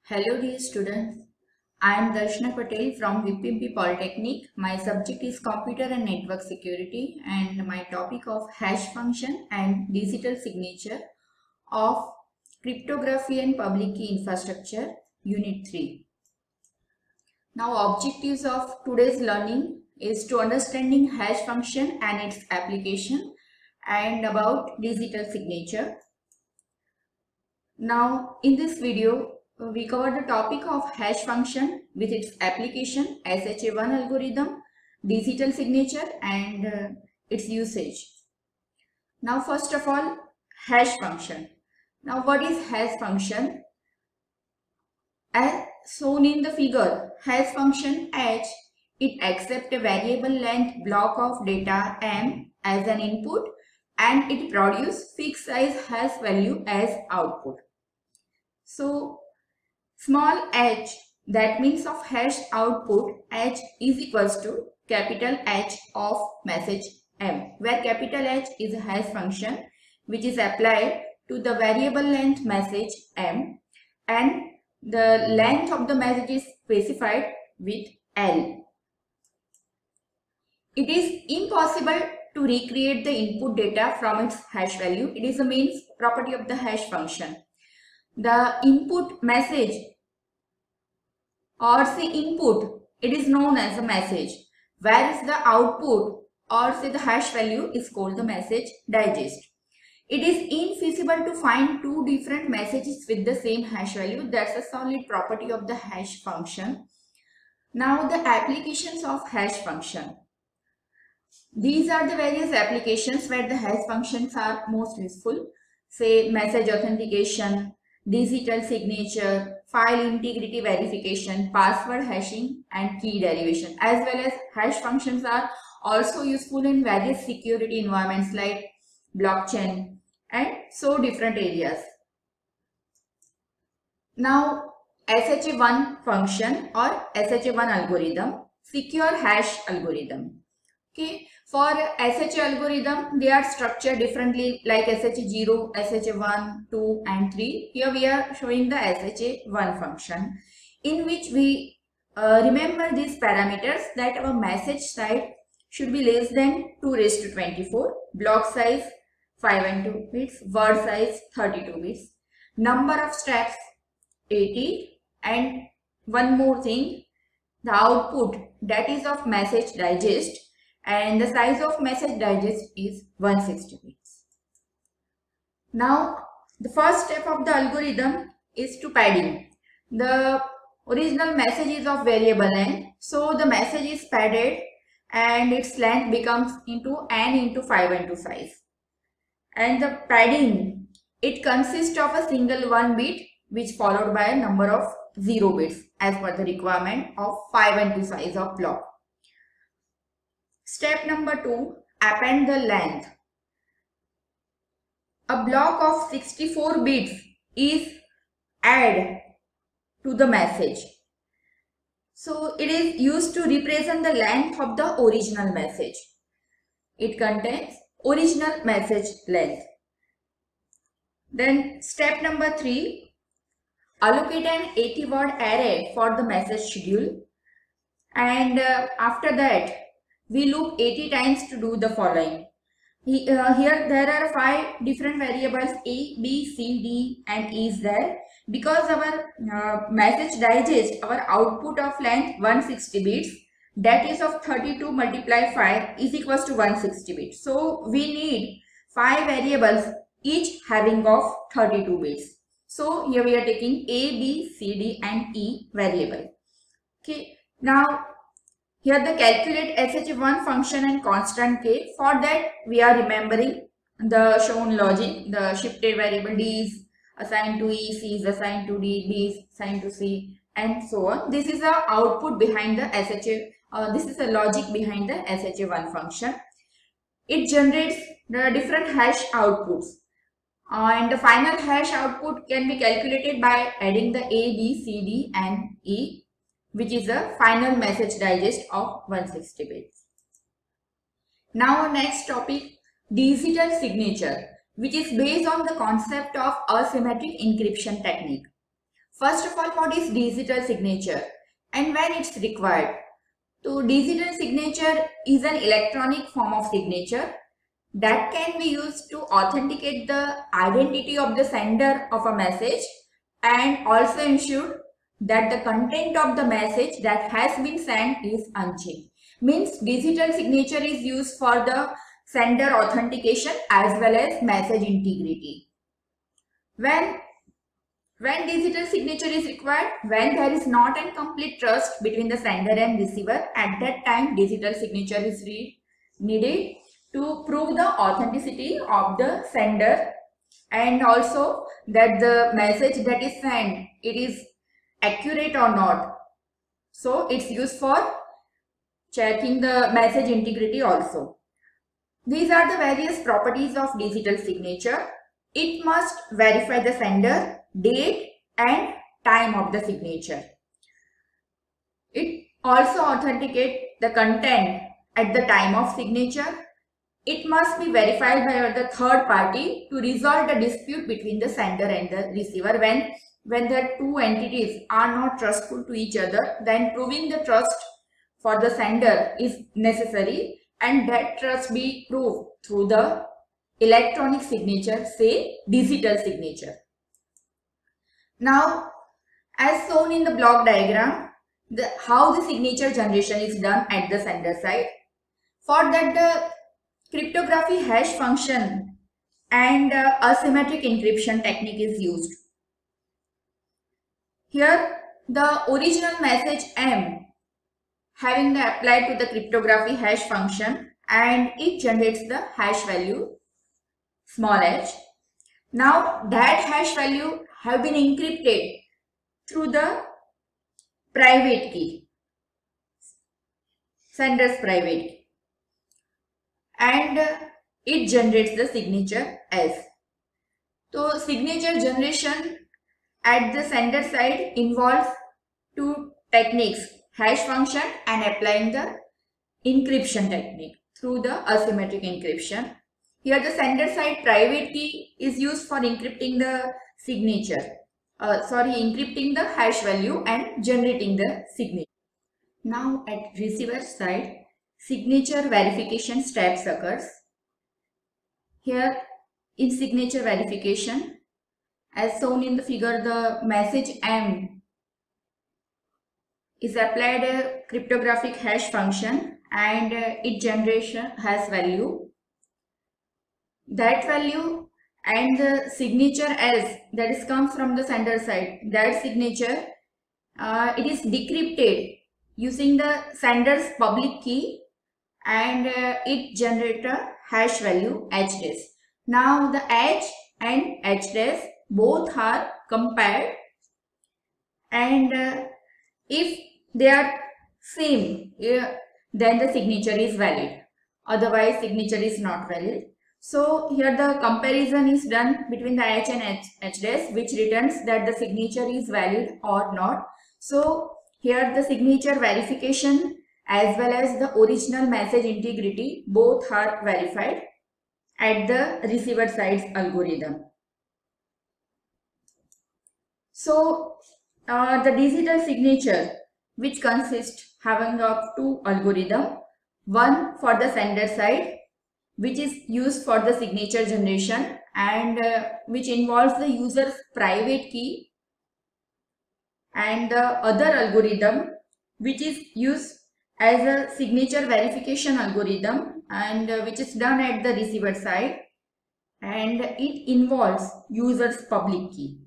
Hello dear students, I am Darshana Patel from VPMP Polytechnic. My subject is Computer and Network Security and my topic of hash function and digital signature of Cryptography and Public Key Infrastructure Unit 3. Now objectives of today's learning is to understanding hash function and its application and about digital signature. Now in this video, we covered the topic of hash function with its application, SHA-1 algorithm, digital signature and its usage. Now first of all, hash function. Now what is hash function? As shown in the figure, hash function h, it accepts a variable length block of data m as an input and it produces fixed size hash value as output. So small h, that means of hash output, h is equals to capital H of message m, where capital H is a hash function which is applied to the variable length message m and the length of the message is specified with L. It is impossible to recreate the input data from its hash value. It is the main property of the hash function. The input message or say input, it is known as a message, whereas the output or say the hash value is called the message digest. It is infeasible to find two different messages with the same hash value. That's a solid property of the hash function. Now the applications of hash function. These are the various applications where the hash functions are most useful. Say message authentication, digital signature, file integrity verification, password hashing and key derivation, as well as hash functions are also useful in various security environments like blockchain and so different areas. Now SHA-1 function or SHA-1 algorithm, secure hash algorithm. Okay, for SHA algorithm, they are structured differently like SHA-0, SHA-1, 2 and 3. Here we are showing the SHA-1 function in which we remember these parameters that our message size should be less than 2^24, block size 512 bits, word size 32 bits, number of steps 80 and one more thing, the output that is of message digest and the size of message digest is 160 bits. Now the first step of the algorithm is to padding. The original message is of variable length, so the message is padded and its length becomes into n into 512 size. And the padding, it consists of a single 1 bit which followed by a number of 0 bits as per the requirement of 512 size of block. Step number 2, append the length. A block of 64 bits is added to the message. So it is used to represent the length of the original message. It contains original message length. Then step number 3, allocate an 80-word array for the message schedule. And after that, we loop 80 times to do the following. Here there are 5 different variables A, B, C, D and E is there. Because our message digest, our output of length 160 bits, that is of 32 multiply 5 is equals to 160 bits. So we need 5 variables each having of 32 bits. So here we are taking A, B, C, D and E variable. Okay. Now here the calculate SHA-1 function and constant k. For that we are remembering the shown logic. The shifted variable D is assigned to E, C is assigned to D, D is assigned to C and so on. This is the output behind the SHA, this is the logic behind the SHA-1 function. It generates the different hash outputs and the final hash output can be calculated by adding the A, B, C, D and E, which is a final message digest of 160 bits. Now our next topic, digital signature, which is based on the concept of asymmetric encryption technique. First of all, what is digital signature and when it's required? So digital signature is an electronic form of signature that can be used to authenticate the identity of the sender of a message and also ensure that the content of the message that has been sent is unchanged. Means digital signature is used for the sender authentication as well as message integrity. When digital signature is required, when there is not a complete trust between the sender and receiver, at that time digital signature is needed to prove the authenticity of the sender and also that the message that is sent, it is accurate or not. So it's used for checking the message integrity also. These are the various properties of digital signature. It must verify the sender, date and time of the signature. It also authenticates the content at the time of signature. It must be verified by the third party to resolve the dispute between the sender and the receiver. When the two entities are not trustful to each other, then proving the trust for the sender is necessary, and that trust be proved through the electronic signature, say digital signature. Now, as shown in the block diagram, how the signature generation is done at the sender side. For that, the cryptography hash function and asymmetric encryption technique is used. Here, the original message M having the applied to the cryptography hash function, and it generates the hash value small h. Now that hash value have been encrypted through the private key, sender's private key, and it generates the signature S. So signature generation at the sender side involves two techniques, hash function and applying the encryption technique through the asymmetric encryption. Here the sender side private key is used for encrypting the signature, encrypting the hash value and generating the signature. Now at receiver side, signature verification steps occurs. Here in signature verification, as shown in the figure, the message M is applied a cryptographic hash function and it generation has value. That value and the signature S that is comes from the sender side, that signature it is decrypted using the sender's public key and it generates a hash value H dash. Now the H and H dash both are compared, and if they are same, then the signature is valid, otherwise signature is not valid. So here the comparison is done between the H and H dash, which returns that the signature is valid or not. So here the signature verification as well as the original message integrity both are verified at the receiver side's algorithm. So the digital signature, which consists having of two algorithms, one for the sender side, which is used for the signature generation and which involves the user's private key, and the other algorithm which is used as a signature verification algorithm and which is done at the receiver side, and it involves user's public key.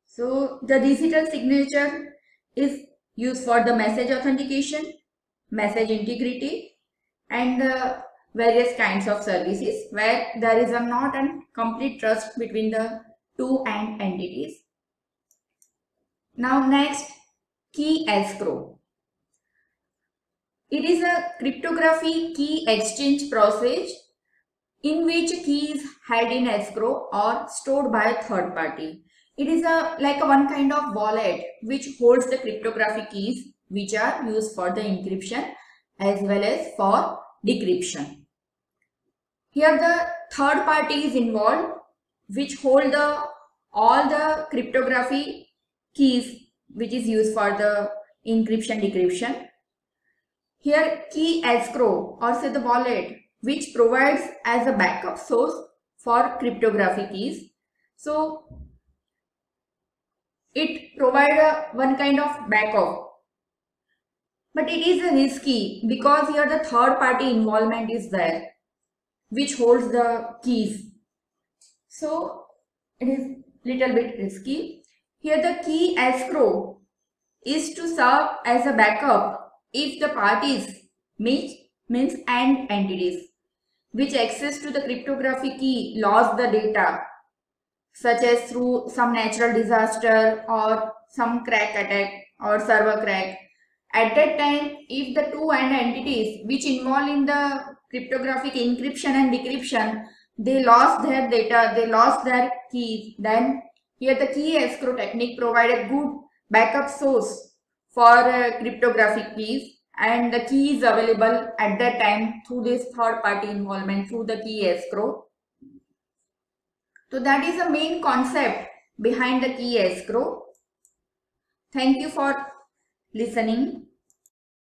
So the digital signature is used for the message authentication, message integrity, and various kinds of services where there is not a complete trust between the two entities. Now next, key escrow. It is a cryptography key exchange process in which key is held in escrow or stored by a third party. It is like one kind of wallet which holds the cryptographic keys which are used for the encryption as well as for decryption. Here the third party is involved which hold the all the cryptography keys which is used for the encryption decryption. Here key escrow or say the wallet which provides as a backup source for cryptography keys. So it provides one kind of backup, but it is risky because here the third party involvement is there which holds the keys. So it is little bit risky. Here the key escrow is to serve as a backup if the parties means and entities which access to the cryptography key lost the data, such as through some natural disaster or some crack attack or server crack. At that time, if the two end entities which involved in the cryptographic encryption and decryption, they lost their data, they lost their keys, then here the key escrow technique provided good backup source for cryptographic keys, and the key is available at that time through this third party involvement through the key escrow. So that is the main concept behind the key escrow. Thank you for listening.